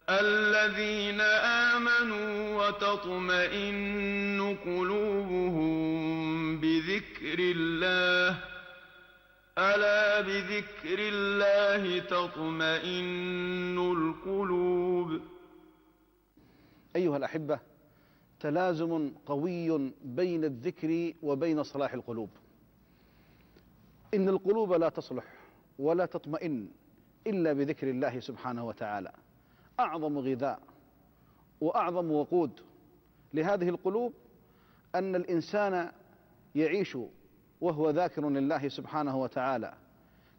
الذين آمنوا وتطمئن قلوبهم بذكر الله، ألا بذكر الله تطمئن القلوب. أيها الأحبة، تلازم قوي بين الذكر وبين صلاح القلوب. إن القلوب لا تصلح ولا تطمئن إلا بذكر الله سبحانه وتعالى. أعظم غذاء وأعظم وقود لهذه القلوب أن الإنسان يعيش وهو ذاكر لله سبحانه وتعالى،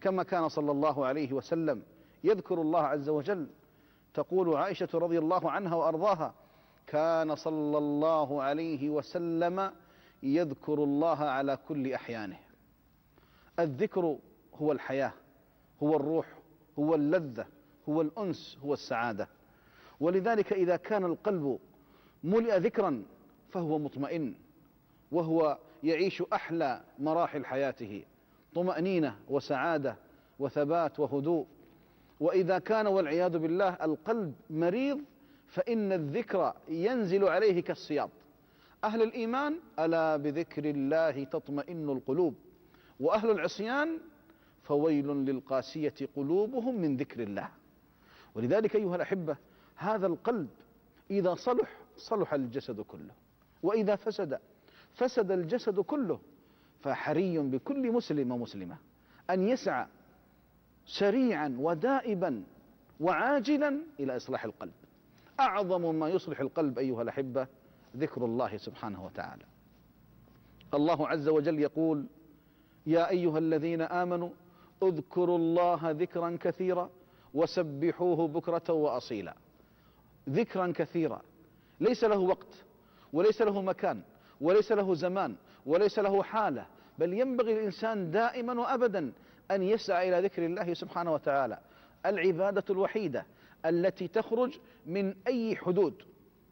كما كان صلى الله عليه وسلم يذكر الله عز وجل. تقول عائشة رضي الله عنها وأرضاها: كان صلى الله عليه وسلم يذكر الله على كل أحيانه. الذكر هو الحياة، هو الروح، هو اللذة، هو الأنس، هو السعادة. ولذلك إذا كان القلب ملئ ذكرا فهو مطمئن، وهو يعيش أحلى مراحل حياته، طمأنينة وسعادة وثبات وهدوء. وإذا كان والعياذ بالله القلب مريض فإن الذكر ينزل عليه كالصياط. أهل الإيمان: ألا بذكر الله تطمئن القلوب. وأهل العصيان: فويل للقاسية قلوبهم من ذكر الله. ولذلك أيها الأحبة، هذا القلب إذا صلح صلح الجسد كله، وإذا فسد الجسد كله. فحري بكل مسلم ومسلمة أن يسعى سريعا ودائبا وعاجلا إلى إصلاح القلب. أعظم ما يصلح القلب أيها الأحبة ذكر الله سبحانه وتعالى. الله عز وجل يقول: يا أيها الذين آمنوا اذكروا الله ذكرا كثيرا وسبحوه بكرة وأصيلا. ذكرا كثيرا، ليس له وقت وليس له مكان وليس له زمان وليس له حالة، بل ينبغي الإنسان دائما وأبدا أن يسعى إلى ذكر الله سبحانه وتعالى. العبادة الوحيدة التي تخرج من أي حدود.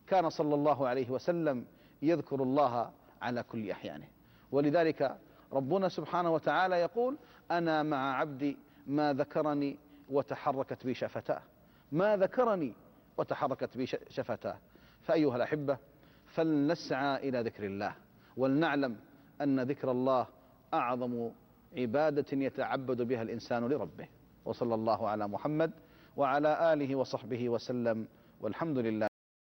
كان صلى الله عليه وسلم يذكر الله على كل أحيانه. ولذلك ربنا سبحانه وتعالى يقول: أنا مع عبدي ما ذكرني وتحركت بي شفتاه. ما ذكرني وتحركت بي شفتاه. فأيها الأحبة، فلنسعى إلى ذكر الله، ولنعلم أن ذكر الله أعظم عبادة يتعبد بها الإنسان لربه. وصلى الله على محمد وعلى آله وصحبه وسلم، والحمد لله.